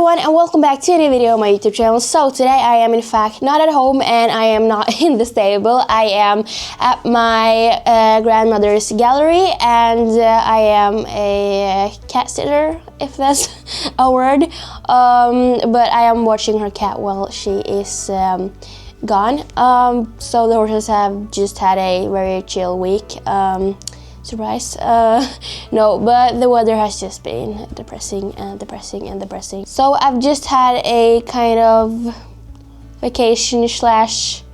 everyone, and welcome back to a new video on my YouTube channel. So today I am in fact not at home and I am not in the stable. I am at my grandmother's gallery and I am a cat sitter, if that's a word. But I am watching her cat while she is gone. So the horses have just had a very chill week. Surprise. No, but the weather has just been depressing. So I've just had a kind of vacation slash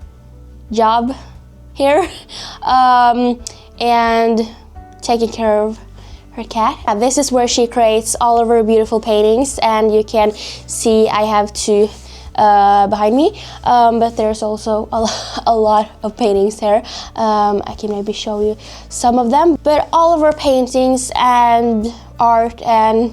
job here and taking care of her cat. This is where she creates all of her beautiful paintings, and you can see I have two behind me, but there's also a lot of paintings here. I can maybe show you some of them, but all of her paintings and art and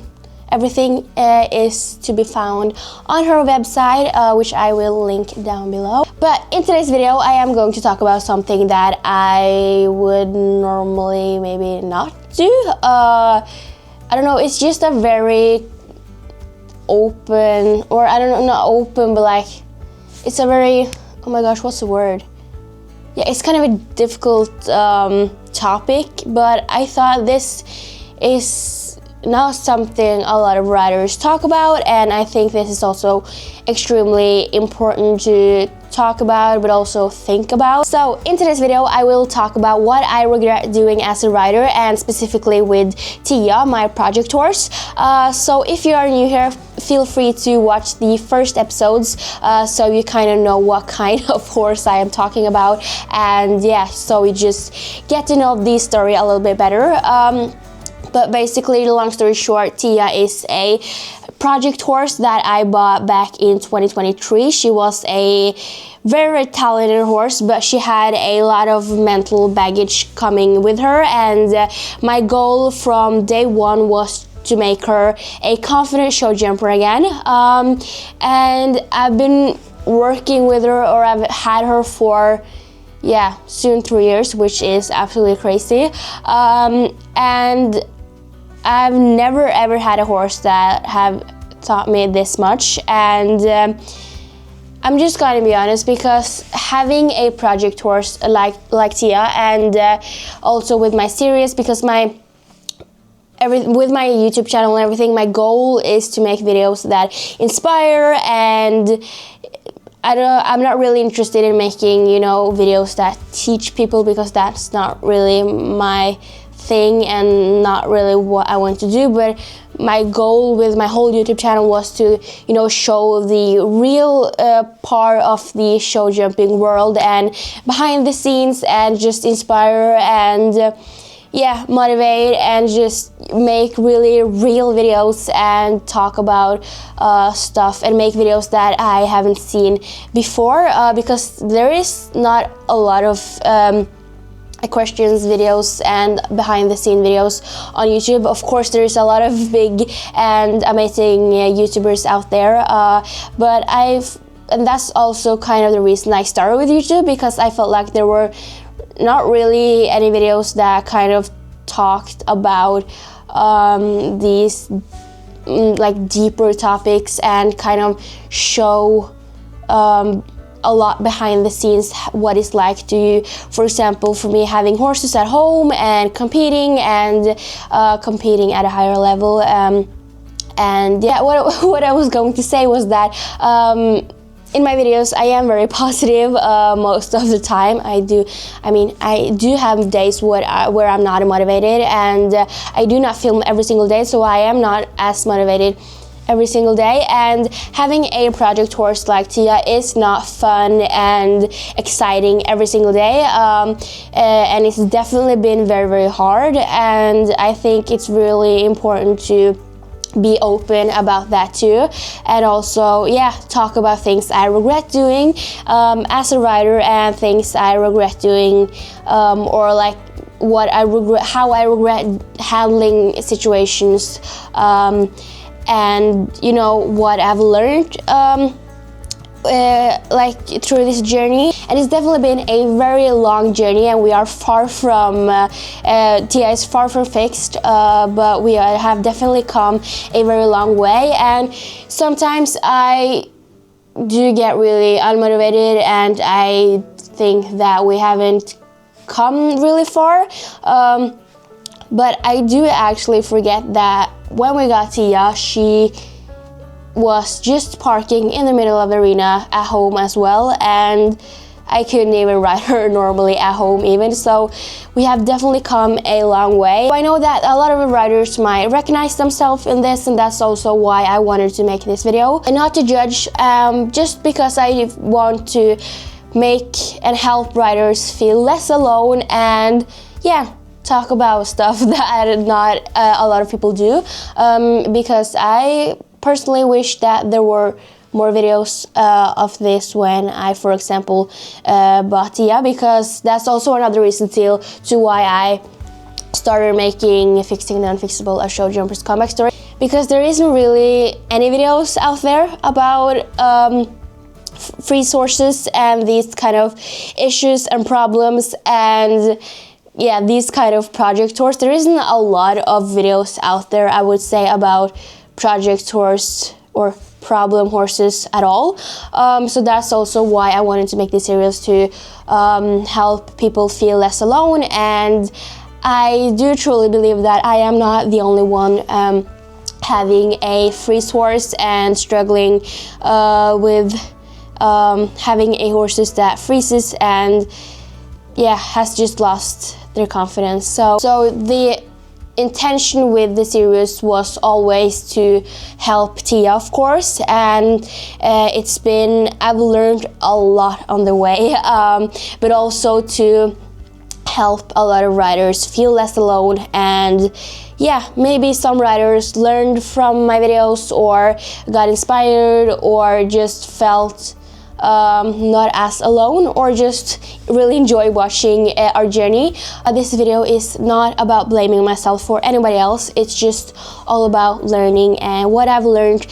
everything is to be found on her website, which I will link down below. But in today's video I am going to talk about something that I would normally maybe not do. I don't know, it's just a very open, or I don't know, not open, but like it's a very, oh my gosh, what's the word? Yeah, it's kind of a difficult topic, but I thought this is not something a lot of writers talk about, and I think this is also extremely important to talk about but also think about. So in today's video I will talk about what I regret doing as a writer, and specifically with Tia, my project horse. So if you are new here, feel free to watch the first episodes so you kind of know what kind of horse I am talking about, and yeah, so you just get to know the story a little bit better. But basically, the long story short, Tia is a project horse that I bought back in 2023. She was a very talented horse, but she had a lot of mental baggage coming with her, and my goal from day one was to make her a confident show jumper again. And I've been working with her, or I've had her for soon 3 years, which is absolutely crazy. And I've never ever had a horse that have taught me this much, and I'm just gonna be honest, because having a project horse like Tia, and also with my series, because with my YouTube channel and everything, my goal is to make videos that inspire, and I'm not really interested in making, videos that teach people, because that's not really my thing and not really what I want to do. But my goal with my whole YouTube channel was to, show the real part of the show jumping world and behind the scenes, and just inspire and motivate, and just make really real videos and talk about stuff, and make videos that I haven't seen before, because there is not a lot of questions videos and behind the scene videos on YouTube. Of course, there is a lot of big and amazing YouTubers out there, and that's also kind of the reason I started with YouTube, because I felt like there were not really any videos that kind of talked about these like deeper topics, and kind of show a lot behind the scenes, what it's like to, for example, for me, having horses at home and competing at a higher level. And yeah, what I was going to say was that in my videos I am very positive most of the time. I do have days where I'm not motivated, and I do not film every single day, so I am not as motivated every single day. And having a project horse like Tia is not fun and exciting every single day, and it's definitely been very, very hard, and I think it's really important to be open about that too, and also talk about things I regret doing as a writer, and things I regret doing, or like how I regret handling situations, and what I've learned like through this journey, and it's definitely been a very long journey, and we are far from Tia is far from fixed, but we have definitely come a very long way. And sometimes I do get really unmotivated, and I think that we haven't come really far, but I do actually forget that when we got Tia, she was just parking in the middle of the arena at home as well, and I couldn't even ride her normally at home even. So we have definitely come a long way. I know that a lot of riders might recognize themselves in this, and that's also why I wanted to make this video. And not to judge, just because I want to make and help riders feel less alone, and yeah, talk about stuff that not a lot of people do, because I personally wish that there were more videos of this when I, for example, bought Tia, because that's also another reason to why I started making Fixing the Unfixable, a show jumper's comeback story, because there isn't really any videos out there about free sources and these kind of issues and problems, and yeah, these kind of project tours. There isn't a lot of videos out there, I would say, about project tours or problem horses at all. So that's also why I wanted to make this series, to help people feel less alone. And I do truly believe that I am not the only one having a freeze horse and struggling with having a horses that freezes and yeah, has just lost their confidence. So the intention with the series was always to help Tia, of course, and I've learned a lot on the way, but also to help a lot of riders feel less alone. And yeah, maybe some riders learned from my videos or got inspired or just felt not as alone, or just really enjoy watching our journey. This video is not about blaming myself for anybody else. It's just all about learning and what I've learned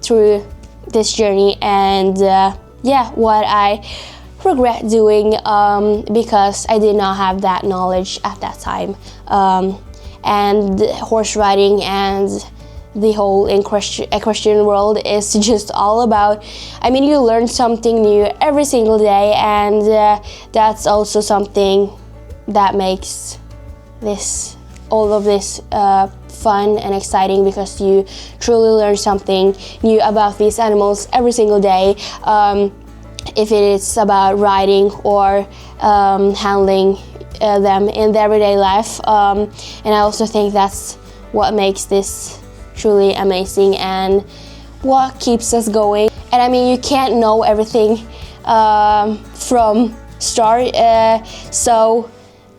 through this journey, and yeah, what I regret doing because I did not have that knowledge at that time. And horse riding and the whole equestrian world is just all about, I mean, you learn something new every single day, and that's also something that makes all of this fun and exciting, because you truly learn something new about these animals every single day, if it is about riding or handling them in their everyday life. And I also think that's what makes this truly amazing and what keeps us going. And I mean, you can't know everything from start, so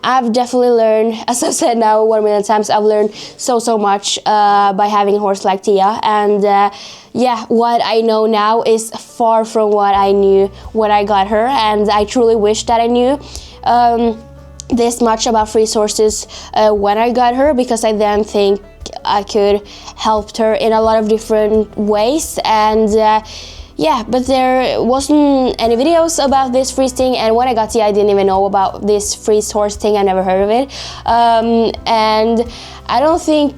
I've definitely learned, as I've said now 1 million times, I've learned so much by having a horse like Tia. And yeah, what I know now is far from what I knew when I got her, and I truly wish that I knew this much about free sources when I got her, because I then think I could help her in a lot of different ways. And yeah, but there wasn't any videos about this freeze thing, and when I got Tia, I didn't even know about this freeze horse thing. I never heard of it, and I don't think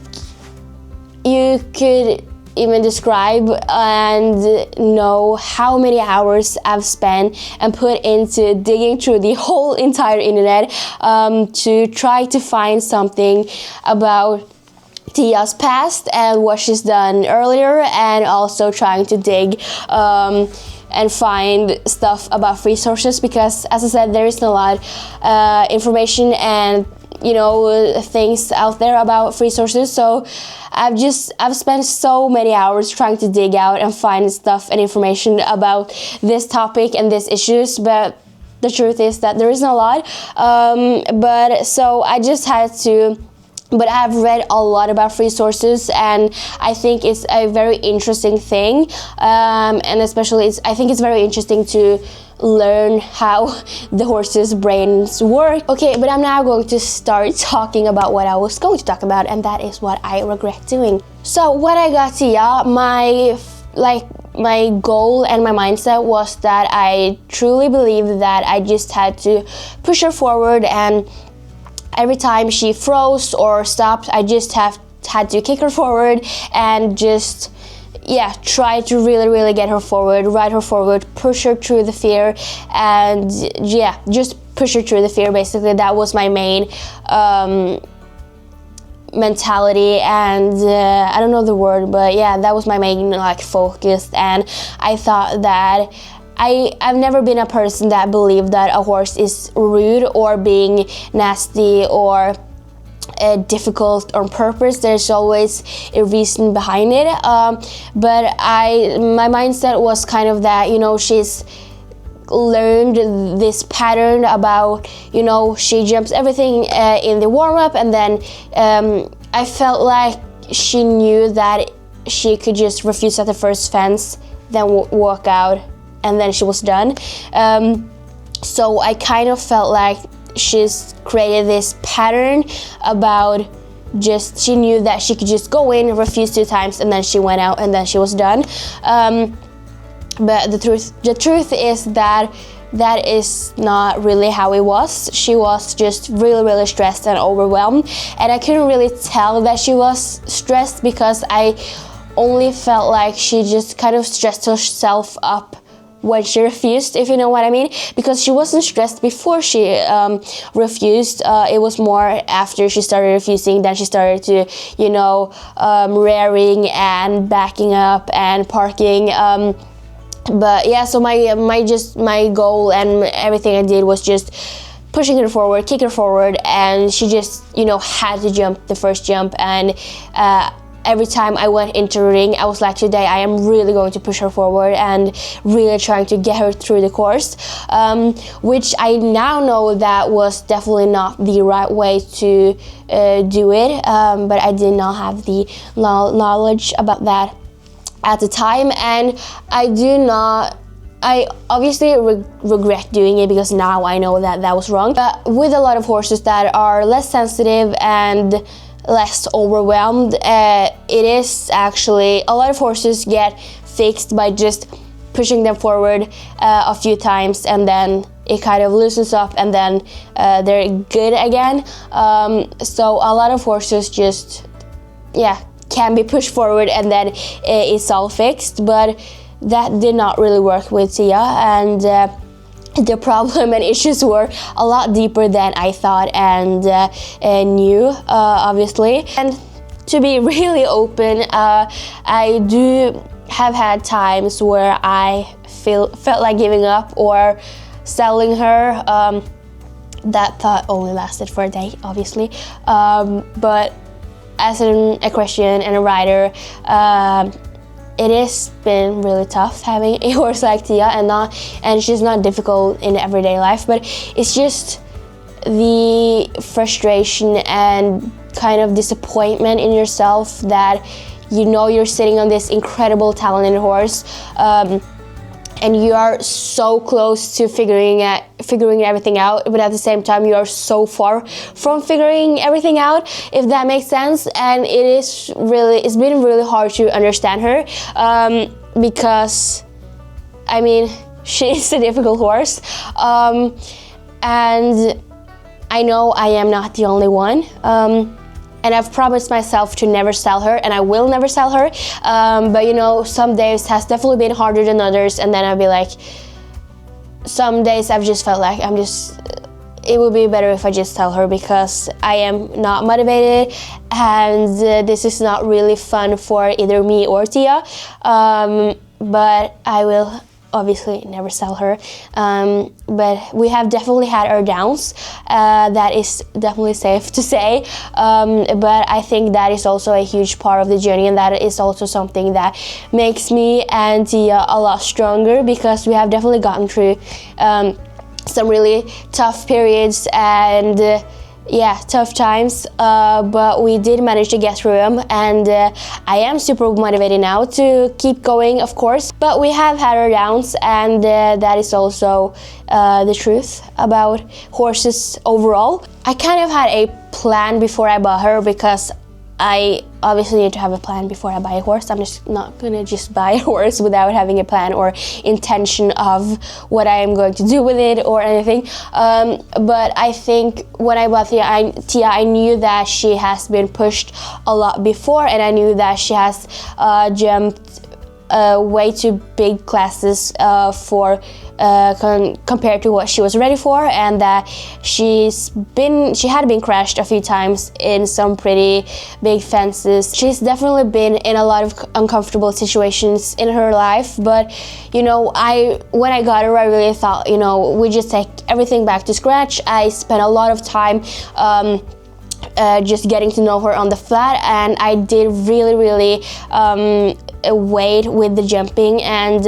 you could even describe and know how many hours I've spent and put into digging through the whole entire internet to try to find something about Tia's past and what she's done earlier, and also trying to dig and find stuff about free sources, because as I said, there isn't a lot information and things out there about free sources. So I've spent so many hours trying to dig out and find stuff and information about this topic and these issues, but the truth is that there isn't a lot. But so I just had to. But I've read a lot about free sources, and I think it's a very interesting thing, and especially I think it's very interesting to learn how the horses' brains work. Okay, but I'm now going to start talking about what I was going to talk about, and that is what I regret doing. So when I got Tia, my my goal and my mindset was that I truly believed that I just had to push her forward, and every time she froze or stopped, I just had to kick her forward and just try to really get her forward, ride her forward, push her through the fear, and just push her through the fear. Basically, that was my main mentality, and I don't know the word, but that was my main like focus. And I thought that I've never been a person that believed that a horse is rude or being nasty or difficult on purpose. There's always a reason behind it, but my mindset was kind of that, she's learned this pattern about, she jumps everything in the warm-up, and then I felt like she knew that she could just refuse at the first fence, then walk out, and then she was done. So I kind of felt like she's created this pattern about she knew that she could just go in, refuse 2 times, and then she went out, and then she was done. But the truth is that is not really how it was. She was just really stressed and overwhelmed, and I couldn't really tell that she was stressed because I only felt like she just kind of stressed herself up when she refused, if you know what I mean, because she wasn't stressed before she refused. It was more after she started refusing, then she started to, rearing and backing up and parking. But so my goal and everything I did was just pushing her forward, kick her forward, and she just, had to jump the first jump. And every time I went into the ring, I was like, today I am really going to push her forward and really trying to get her through the course, which I now know that was definitely not the right way to do it, but I did not have the knowledge about that at the time, and I obviously regret doing it because now I know that was wrong. But with a lot of horses that are less sensitive and less overwhelmed, it is actually, a lot of horses get fixed by just pushing them forward a few times, and then it kind of loosens up, and then they're good again. So a lot of horses just can be pushed forward, and then it's all fixed, but that did not really work with Tia, and the problem and issues were a lot deeper than I thought and knew, obviously. And to be really open, I do have had times where I felt like giving up or selling her. That thought only lasted for a day, obviously, but as an equestrian and a rider, it has been really tough having a horse like Tia, and she's not difficult in everyday life, but it's just the frustration and kind of disappointment in yourself that you're sitting on this incredible talented horse, and you are so close to figuring everything out, but at the same time you are so far from figuring everything out, if that makes sense. And it's been really hard to understand her, because she is a difficult horse, and I know I am not the only one, and I've promised myself to never sell her, and I will never sell her, but some days has definitely been harder than others, and then I'll be like, some days I've just felt like it would be better if I just sell her, because I am not motivated, and this is not really fun for either me or Tia, but I will obviously never sell her, but we have definitely had our downs, that is definitely safe to say, but I think that is also a huge part of the journey, and that is also something that makes me and Tia a lot stronger, because we have definitely gotten through some really tough periods and tough times, but we did manage to get through them, and I am super motivated now to keep going, of course, but we have had our downs, and that is also the truth about horses overall. I kind of had a plan before I bought her, because I obviously need to have a plan before I buy a horse. I'm just not gonna just buy a horse without having a plan or intention of what I am going to do with it or anything. But I think when I bought Tia, I knew that she has been pushed a lot before, and I knew that she has jumped way too big classes compared to what she was ready for, and that she had been crashed a few times in some pretty big fences. She's definitely been in a lot of uncomfortable situations in her life, but you know, when I got her, I really thought, you know, we just take everything back to scratch. I spent a lot of time just getting to know her on the flat, and I did really wait with the jumping, and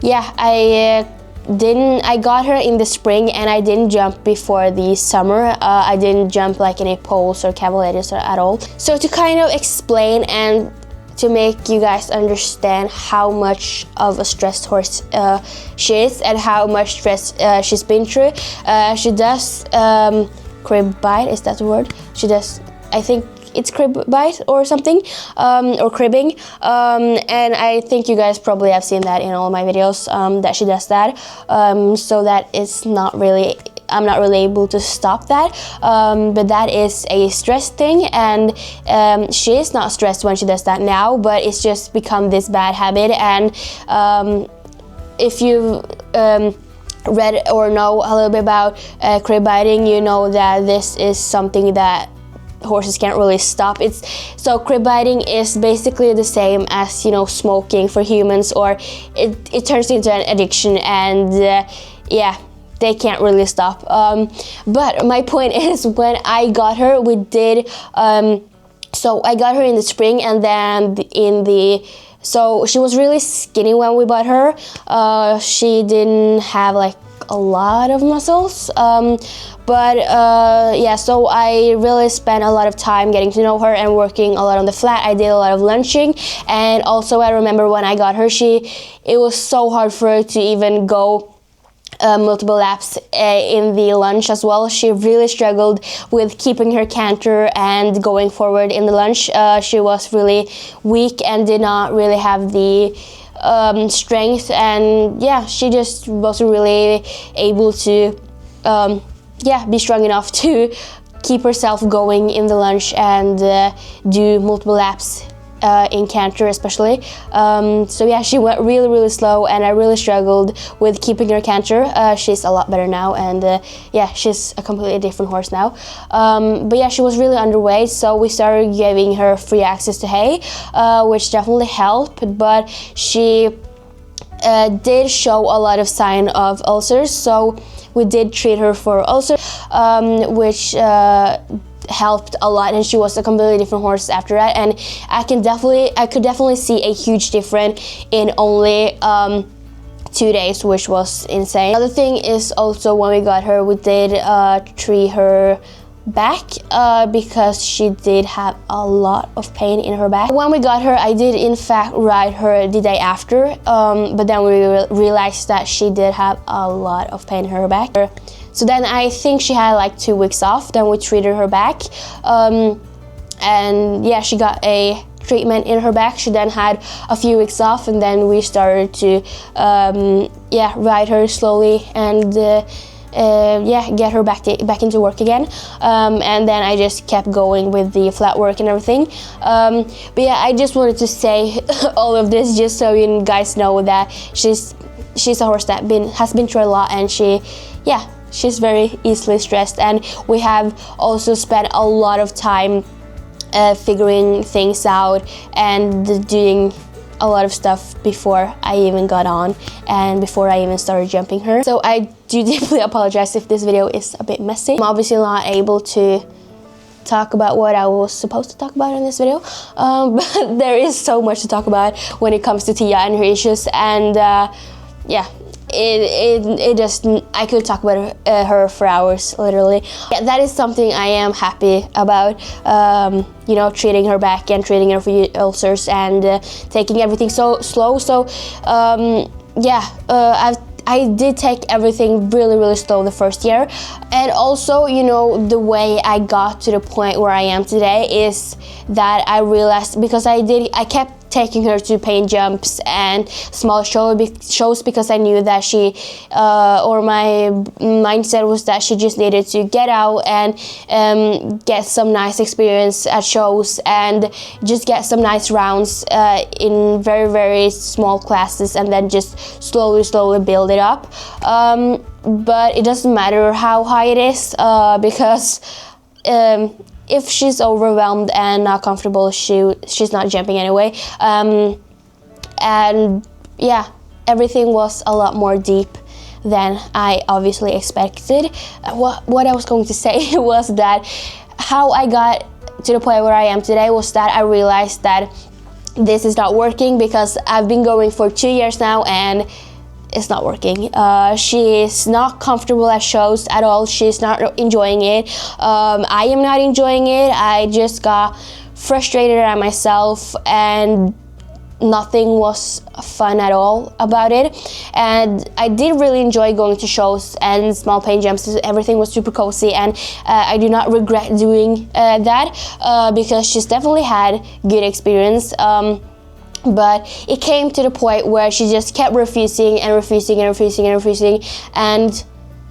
yeah, I got her in the spring, and I didn't jump before the summer. I didn't jump like any poles or cavalieres at all. So to kind of explain and to make you guys understand how much of a stressed horse she is and how much stress she's been through, she does crib bite, is that the word? She does, I think it's crib bite or something, or cribbing, and I think you guys probably have seen that in all my videos, that she does that, so that is not really, I'm not really able to stop that, but that is a stress thing, and she is not stressed when she does that now, but it's just become this bad habit. And if you read or know a little bit about crib biting, you know that this is something that horses can't really stop. So crib biting is basically the same as, you know, smoking for humans, or it turns into an addiction, and yeah, they can't really stop. But my point is, when I got her, we did so I got her in the spring, and then so she was really skinny when we bought her. She didn't have like a lot of muscles, but yeah, so I really spent a lot of time getting to know her and working a lot on the flat. I did a lot of lunching, and also I remember when I got her, it was so hard for her to even go multiple laps in the lunch as well. She really struggled with keeping her canter and going forward in the lunch. She was really weak and did not really have the strength, and yeah, she just wasn't really able to be strong enough to keep herself going in the lunch and do multiple laps in canter especially. So yeah, she went really slow, and I really struggled with keeping her canter. She's a lot better now, and yeah, she's a completely different horse now. But yeah, she was really underweight, so we started giving her free access to hay, which definitely helped, but she did show a lot of sign of ulcers, so we did treat her for ulcers, which helped a lot, and she was a completely different horse after that. And I could definitely see a huge difference in only 2 days, which was insane. Another thing is also, when we got her, we did treat her back because she did have a lot of pain in her back. When we got her, I did in fact ride her the day after, but then we realized that she did have a lot of pain in her back. So then I think she had like 2 weeks off. Then we treated her back, and yeah, she got a treatment in her back. She then had a few weeks off, and then we started to ride her slowly and get her back into work again, and then I just kept going with the flat work and everything. But yeah, I just wanted to say all of this just so you guys know that she's a horse that has been through a lot, and she's very easily stressed, and we have also spent a lot of time figuring things out and doing a lot of stuff before I even got on and before I even started jumping her. So I do deeply apologize if this video is a bit messy. I'm obviously not able to talk about what I was supposed to talk about in this video, but there is so much to talk about when it comes to Tia and her issues, and yeah, it just, I could talk about her for hours, literally. Yeah, that is something I am happy about, you know, treating her back and treating her for ulcers and taking everything so slow. So yeah, I did take everything really slow the first year. And also, you know, the way I got to the point where I am today is that I realized, because I kept taking her to paint jumps and small shows because I knew that or my mindset was that she just needed to get out and get some nice experience at shows and just get some nice rounds in very small classes, and then just slowly build it up. But it doesn't matter how high it is, because if she's overwhelmed and not comfortable, she's not jumping anyway. And yeah, everything was a lot more deep than I obviously expected. What I was going to say was that how I got to the point where I am today was that I realized that this is not working, because I've been going for 2 years now and it's not working. She's not comfortable at shows at all. She's not enjoying it. I am not enjoying it. I just got frustrated at myself and nothing was fun at all about it. And I did really enjoy going to shows and small paint jumps. Everything was super cozy, and I do not regret doing that, because she's definitely had good experience. But it came to the point where she just kept refusing, and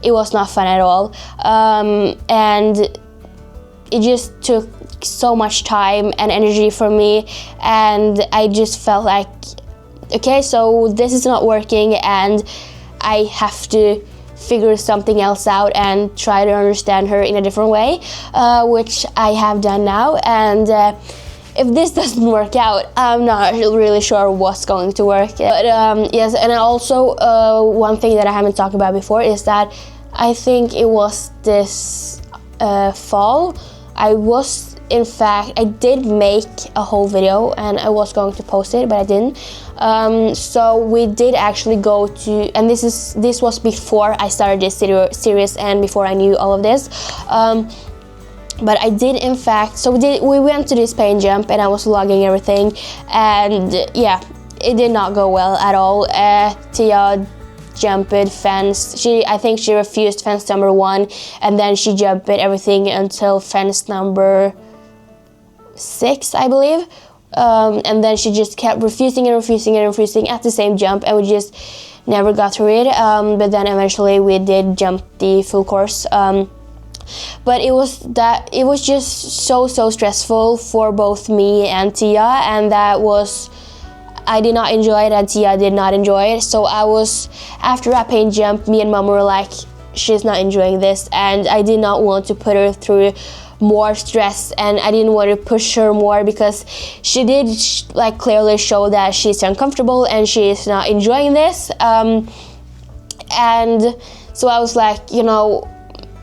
it was not fun at all. And it just took so much time and energy from me, and I just felt like, okay, so this is not working, and I have to figure something else out and try to understand her in a different way, which I have done now. And if this doesn't work out, I'm not really sure what's going to work. But yes, and also one thing that I haven't talked about before is that I think it was this fall. I did make a whole video and I was going to post it, but I didn't. So we did actually go to, and this was before I started this series and before I knew all of this. But I did, in fact, so we went to this paint jump and I was vlogging everything, and yeah, it did not go well at all. Tia jumped fence. I think she refused fence number 1, and then she jumped everything until fence number 6, I believe. And then she just kept refusing at the same jump, and we just never got through it. But then eventually we did jump the full course. But it was just so stressful for both me and Tia, and I did not enjoy it and Tia did not enjoy it. So after that paint jump, me and Mom were like, she's not enjoying this, and I did not want to put her through more stress, and I didn't want to push her more, because she did clearly show that she's uncomfortable and she's not enjoying this. And so I was like, you know,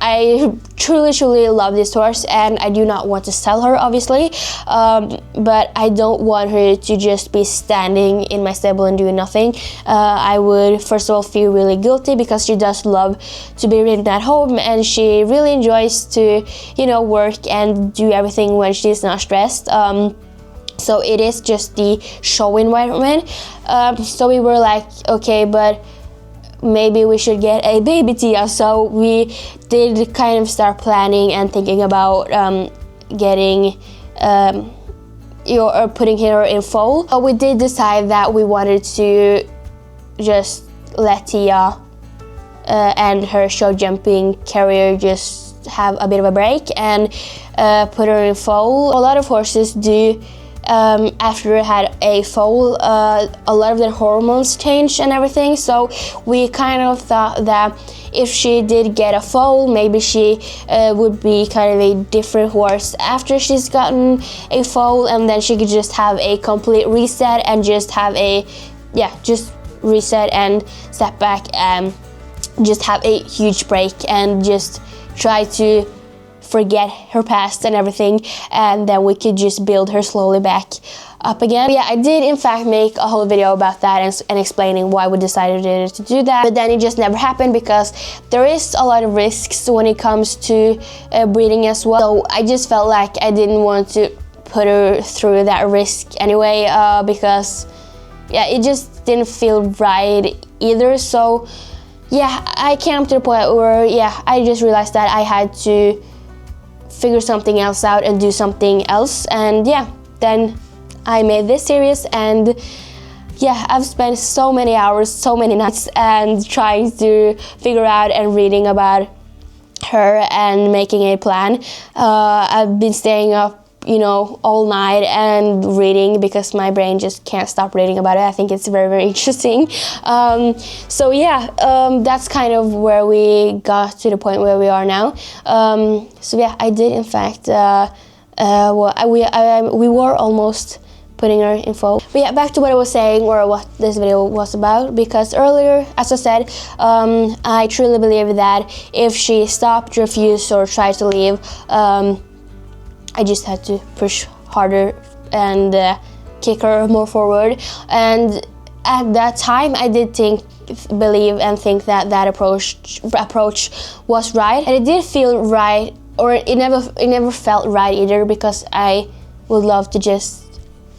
I truly love this horse, and I do not want to sell her, obviously, but I don't want her to just be standing in my stable and doing nothing. I would first of all feel really guilty, because she does love to be ridden at home, and she really enjoys to, you know, work and do everything when she's not stressed. So it is just the show environment. So we were like, okay, but maybe we should get a baby Tia. So we did kind of start planning and thinking about getting or putting her in foal. But we did decide that we wanted to just let Tia and her show jumping career just have a bit of a break and put her in foal. A lot of horses do. After I had a foal, a lot of their hormones changed and everything, so we kind of thought that if she did get a foal, maybe she would be kind of a different horse after she's gotten a foal, and then she could just have a complete reset and just have just reset and step back and just have a huge break and just try to forget her past and everything, and then we could just build her slowly back up again. But yeah, I did in fact make a whole video about that and explaining why we decided to do that, but then it just never happened because there is a lot of risks when it comes to breeding as well. So I just felt like I didn't want to put her through that risk anyway, because yeah, it just didn't feel right either. So yeah, I came to the point where, yeah, I just realized that I had to figure something else out and do something else. And yeah, then I made this series, and yeah, I've spent so many hours, so many nights, and trying to figure out and reading about her and making a plan. I've been staying up, you know, all night and reading because my brain just can't stop reading about it. I think it's very, very interesting. So yeah, that's kind of where we got to the point where we are now. So yeah, I did in fact, we were almost putting her info. But yeah, back to what I was saying, or what this video was about, because earlier, as I said, I truly believe that if she stopped, refused, or tried to leave, I just had to push harder and kick her more forward. And at that time, I did believe and think that approach was right, and it did feel right, or it never felt right either, because I would love to just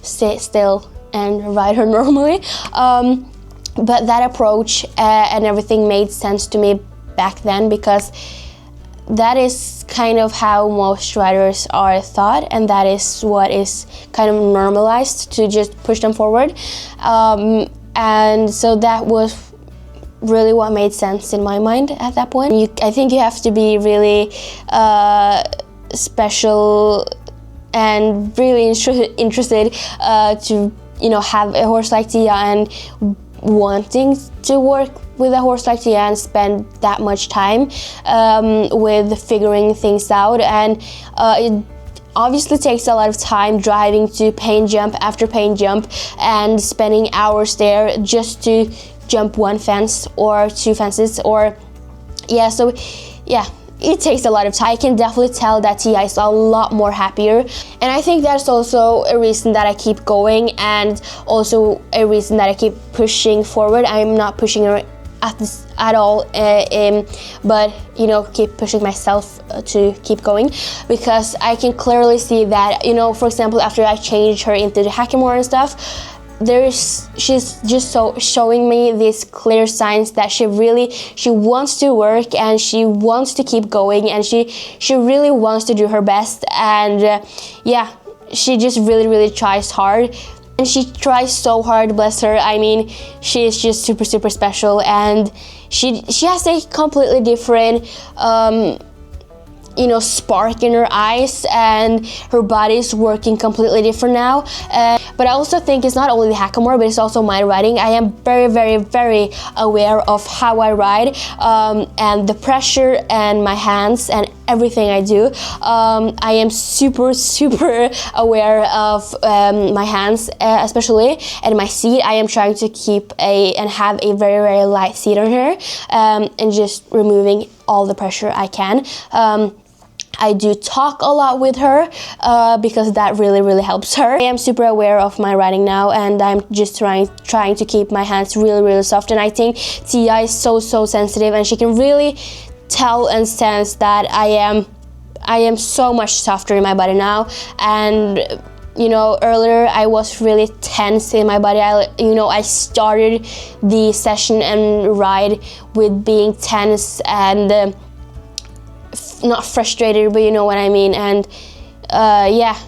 sit still and ride her normally. But that approach and everything made sense to me back then, because that is kind of how most riders are thought, and that is what is kind of normalized, to just push them forward. And so that was really what made sense in my mind at that point. I think you have to be really special and really interested to, you know, have a horse like Tia, and wanting to work with a horse like Tia and spend that much time with figuring things out. And it obviously takes a lot of time driving to paint jump after paint jump and spending hours there just to jump one fence or two fences, or yeah, so yeah, it takes a lot of time. I can definitely tell that Tia is a lot more happier, and I think that's also a reason that I keep going, and also a reason that I keep pushing forward. I'm not pushing her at all, but you know, keep pushing myself to keep going, because I can clearly see that, you know, for example, after I changed her into the hackamore and stuff, she's just so showing me these clear signs that she wants to work, and she wants to keep going, and she really wants to do her best. And yeah, she just really tries hard, and she tries so hard, bless her. I mean, she is just super special, and she has a completely different you know, spark in her eyes, and her body is working completely different now. But I also think it's not only the hackamore, but it's also my riding. I am very aware of how I ride, and the pressure and my hands and everything I do. I am super aware of my hands, especially, and my seat. I am trying to keep and have a very light seat on her, and just removing all the pressure I can. I do talk a lot with her because that really helps her. I am super aware of my riding now, and I'm just trying to keep my hands really soft. And I think Tia is so sensitive, and she can really tell and sense that I am so much softer in my body now. And you know, earlier I was really tense in my body. I started the session and ride with being tense and not frustrated, but you know what I mean, and yeah,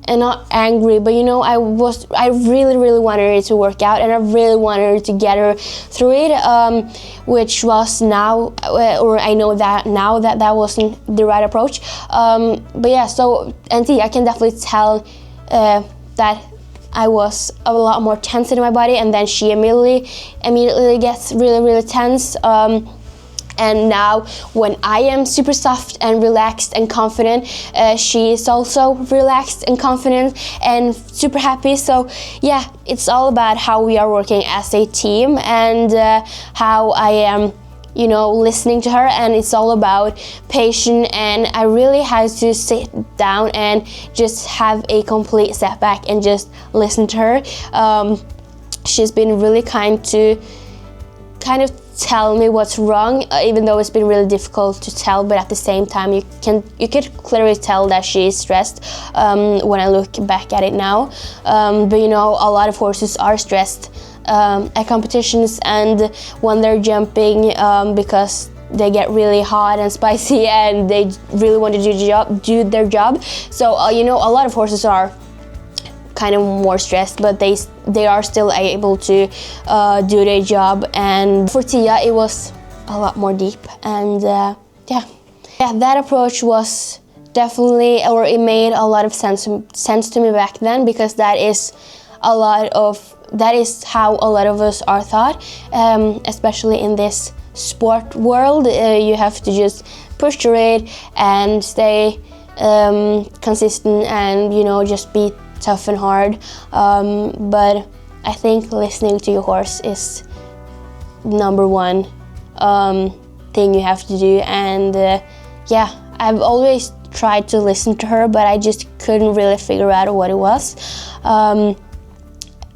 and not angry, but you know, I really wanted it to work out, and I really wanted to get her through it, which was now, or I know that now that wasn't the right approach. But yeah, so Tia, I can definitely tell that I was a lot more tense in my body, and then she immediately gets really tense. And now when I am super soft and relaxed and confident, she is also relaxed and confident and super happy. So yeah, it's all about how we are working as a team, and how I am, you know, listening to her. And it's all about patience, and I really had to sit down and just have a complete step back and just listen to her. She's been really kind to kind of tell me what's wrong, even though it's been really difficult to tell, but at the same time you could clearly tell that she is stressed when I look back at it now. But you know, a lot of horses are stressed at competitions and when they're jumping because they get really hot and spicy and they really want to do their job. So you know, a lot of horses are kind of more stressed, but they are still able to do their job. And for Tia, it was a lot more deep, and yeah, that approach was definitely, or it made a lot of sense to me back then, because that is how a lot of us are taught, especially in this sport world. You have to just push through it and stay consistent, and you know, just be tough and hard. But I think listening to your horse is number one thing you have to do. And yeah, I've always tried to listen to her, but I just couldn't really figure out what it was.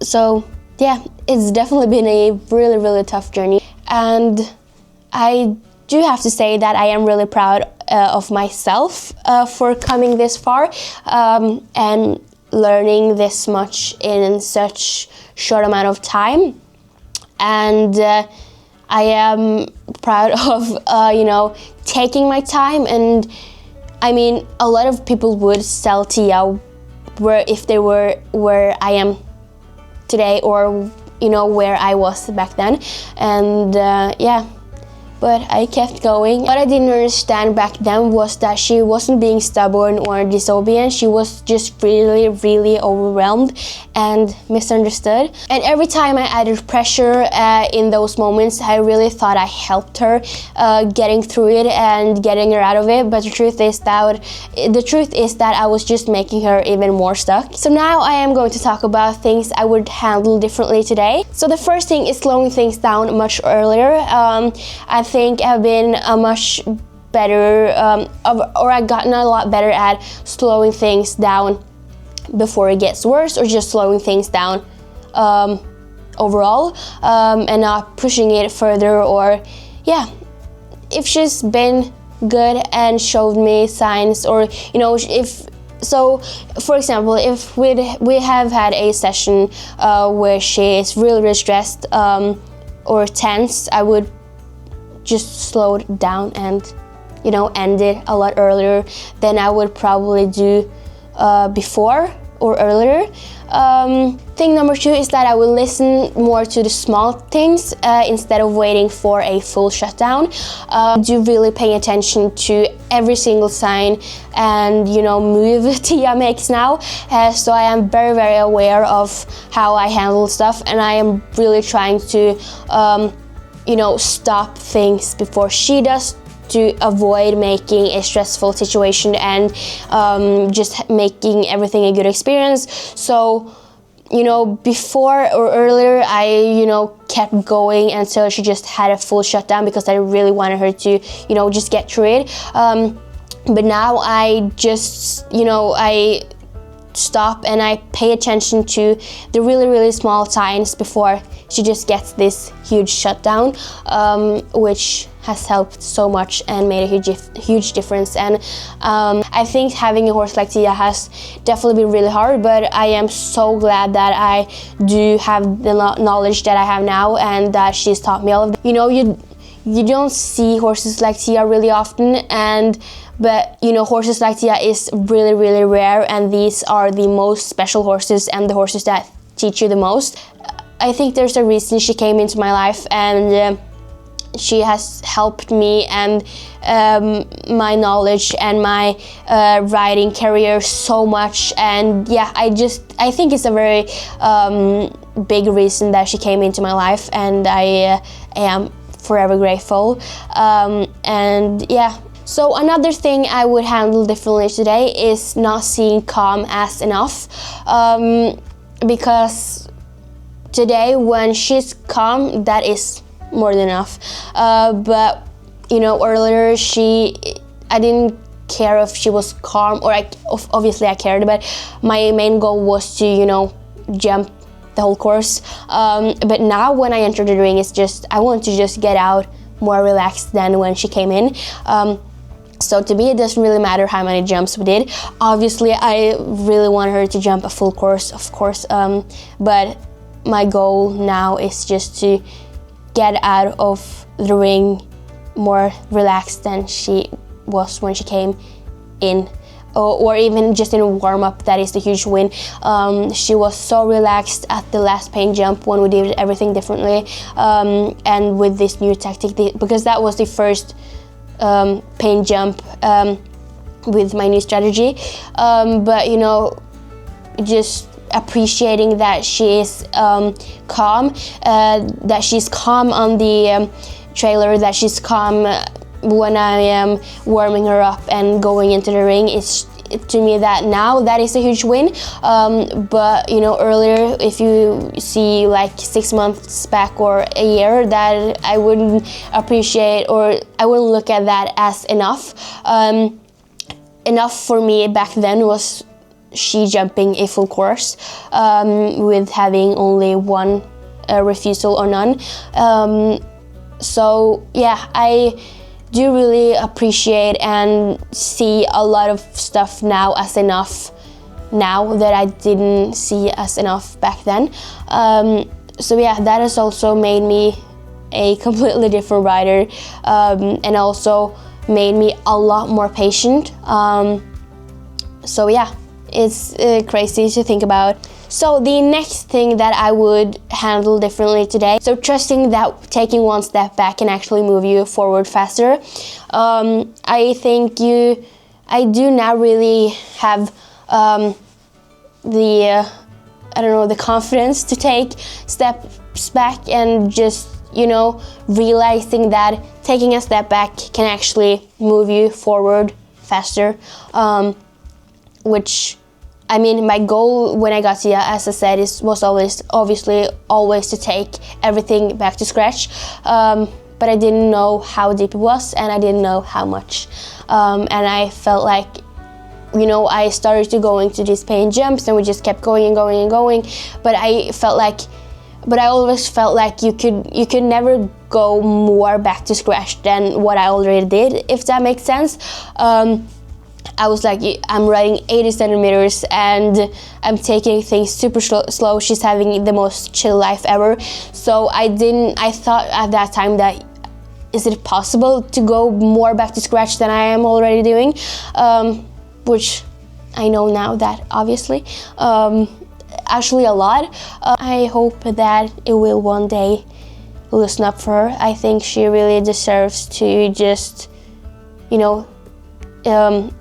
So yeah, it's definitely been a really, really tough journey. And I do have to say that I am really proud of myself for coming this far and learning this much in such short amount of time. And I am proud of you know, taking my time. And I mean, a lot of people would sell Tia if they were where I am today, or you know, where I was back then. And yeah, but I kept going. What I didn't understand back then was that she wasn't being stubborn or disobedient. She was just really, really overwhelmed and misunderstood. And every time I added pressure in those moments, I really thought I helped her getting through it and getting her out of it. But the truth is that I was just making her even more stuck. So now I am going to talk about things I would handle differently today. So the first thing is slowing things down much earlier. I think I've been a much better, or I've gotten a lot better at slowing things down before it gets worse, or just slowing things down overall, and not pushing it further. Or yeah, if she's been good and showed me signs, or you know, so, for example, if we have had a session where she is really, really stressed or tense, I would just slow it down and, you know, end it a lot earlier than I would probably do before or earlier. Thing number 2 is that I will listen more to the small things instead of waiting for a full shutdown. Do really pay attention to every single sign and, you know, move Tia makes now. So I am very, very aware of how I handle stuff, and I am really trying to you know, stop things before she does, to avoid making a stressful situation and just making everything a good experience. So, you know, before or earlier, I, you know, kept going until she just had a full shutdown, because I really wanted her to, you know, just get through it. But now I just, you know, I stop and I pay attention to the really, really small signs before she just gets this huge shutdown, which has helped so much and made a huge difference. And I think having a horse like Tia has definitely been really hard, but I am so glad that I do have the knowledge that I have now, and that she's taught me all of that. You know, you don't see horses like Tia really often, but you know, horses like Tia is really, really rare, and these are the most special horses and the horses that teach you the most. I think there's a reason she came into my life, and she has helped me and my knowledge and my riding career so much. And yeah, I think it's a very big reason that she came into my life, and I am forever grateful. And yeah, so another thing I would handle differently today is not seeing calm as enough, because today when she's calm, that is more than enough. But you know, earlier I didn't care if she was calm, or obviously I cared, but my main goal was to, you know, jump the whole course. But now when I enter the ring, it's just I want to just get out more relaxed than when she came in. So to me, it doesn't really matter how many jumps we did. Obviously, I really want her to jump a full course, of course, but my goal now is just to get out of the ring more relaxed than she was when she came in, or even just in a warm-up. That is the huge win. She was so relaxed at the last paint jump when we did everything differently, and with this new tactic, because that was the first paint jump with my new strategy, but you know, just appreciating that she is calm, that she's calm on the trailer, that she's calm when I am warming her up and going into the ring. It's to me that now that is a huge win, but you know, earlier, if you see like 6 months back or a year, that I wouldn't appreciate, or I wouldn't look at that as enough. Enough for me back then was she jumping a full course with having only one refusal or none. So yeah, I do really appreciate and see a lot of stuff now as enough, now that I didn't see as enough back then. So yeah, that has also made me a completely different rider, and also made me a lot more patient. So yeah, it's crazy to think about. So the next thing that I would handle differently today, so trusting that taking one step back can actually move you forward faster. I think I do now really have the confidence to take steps back, and just, you know, realizing that taking a step back can actually move you forward faster, which, I mean, my goal when I got here, as I said, was obviously always to take everything back to scratch, but I didn't know how deep it was, and I didn't know how much, and I felt like, you know, I started to go into these paint jumps, and we just kept going and going and going, but I always felt like you could never go more back to scratch than what I already did, if that makes sense. I was like, I'm riding 80 centimeters and I'm taking things super slow. She's having the most chill life ever. So I thought at that time that, is it possible to go more back to scratch than I am already doing? Which I know now that obviously, actually a lot. I hope that it will one day loosen up for her. I think she really deserves to just, you know,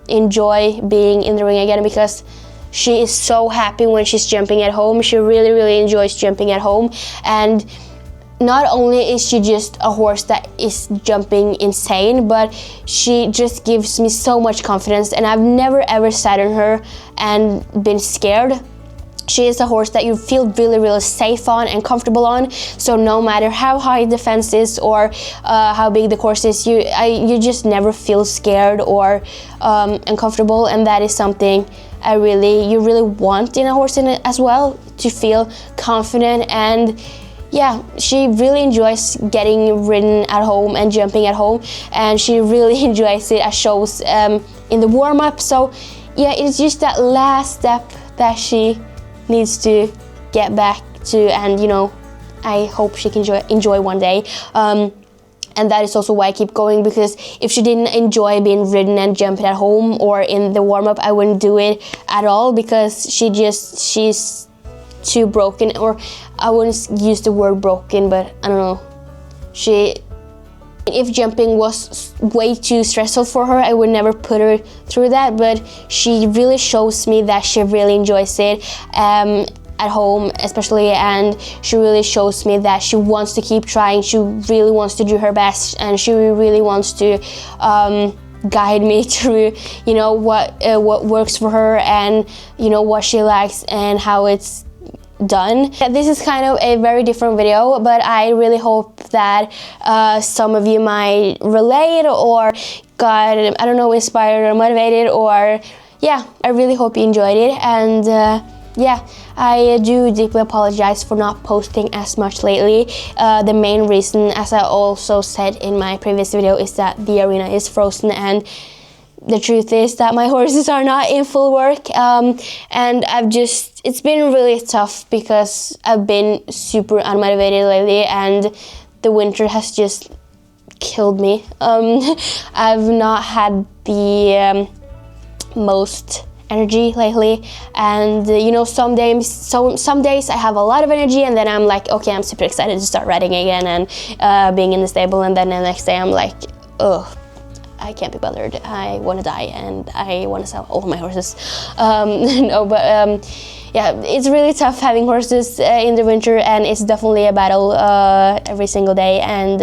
enjoy being in the ring again, because she is so happy when she's jumping at home. She really, really enjoys jumping at home, and not only is she just a horse that is jumping insane, but she just gives me so much confidence, and I've never ever sat on her and been scared. She is a horse that you feel really, really safe on and comfortable on. So no matter how high the fence is or how big the course is, you just never feel scared or uncomfortable. And that is something you really want in a horse as well, to feel confident. And yeah, she really enjoys getting ridden at home and jumping at home, and she really enjoys it at shows in the warm-up. So yeah, it's just that last step that she needs to get back to, and you know, I hope she can enjoy one day. And that is also why I keep going, because if she didn't enjoy being ridden and jumping at home or in the warm-up, I wouldn't do it at all, because she's too broken, or I wouldn't use the word broken, but I don't know. If jumping was way too stressful for her, I would never put her through that, but she really shows me that she really enjoys it at home especially, and she really shows me that she wants to keep trying. She really wants to do her best, and she really wants to guide me through, you know, what works for her, and you know, what she likes and how it's done. This is kind of a very different video, but I really hope that some of you might relate or got, I don't know, inspired or motivated, or yeah, I really hope you enjoyed it. And yeah, I do deeply apologize for not posting as much lately. The main reason, as I also said in my previous video, is that the arena is frozen, and the truth is that my horses are not in full work, and it's been really tough because I've been super unmotivated lately, and the winter has just killed me. I've not had the most energy lately, and you know, some days I have a lot of energy, and then I'm like, okay, I'm super excited to start riding again and being in the stable, and then the next day I'm like, ugh, I can't be bothered. I want to die and I want to sell all my horses. No, but yeah, it's really tough having horses in the winter, and it's definitely a battle every single day. And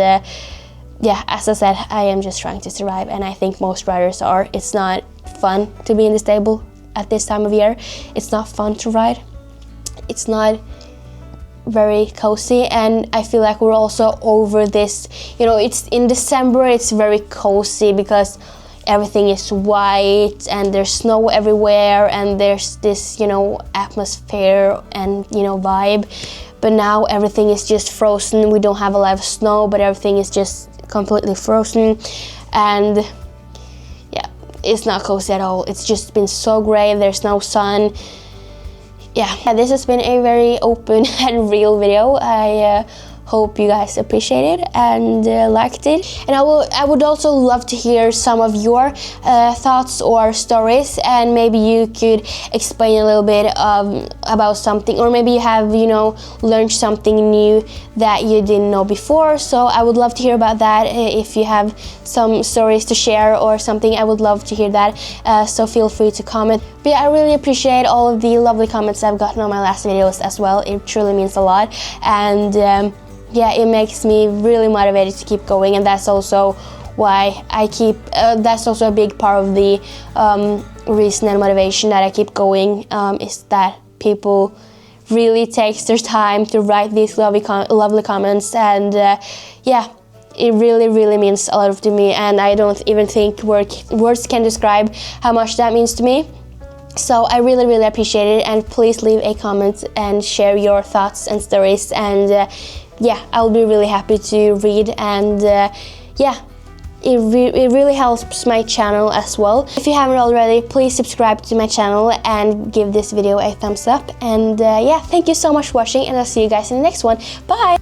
yeah, as I said, I am just trying to survive, and I think most riders are. It's not fun to be in the stable at this time of year. It's not fun to ride. It's not very cozy, and I feel like we're also over this. You know, it's in December, it's very cozy because everything is white and there's snow everywhere, and there's this, you know, atmosphere and, you know, vibe. But now everything is just frozen. We don't have a lot of snow, but everything is just completely frozen, and yeah, it's not cozy at all. It's just been so gray, there's no sun. Yeah, this has been a very open and real video. I hope you guys appreciate it and liked it. And I would also love to hear some of your thoughts or stories, and maybe you could explain a little bit about something, or maybe you have, you know, learned something new that you didn't know before. So I would love to hear about that. If you have some stories to share or something, I would love to hear that. So feel free to comment. But yeah, I really appreciate all of the lovely comments I've gotten on my last videos as well. It truly means a lot, and yeah, it makes me really motivated to keep going, and that's also why I keep, that's also a big part of the reason and motivation that I keep going, is that people really takes their time to write these lovely comments, and yeah, it really means a lot to me, and I don't even think words can describe how much that means to me. So I really appreciate it, and please leave a comment and share your thoughts and stories, and yeah, I'll be really happy to read, and yeah, it really helps my channel as well. If you haven't already, please subscribe to my channel and give this video a thumbs up, and yeah, thank you so much for watching, and I'll see you guys in the next one. Bye!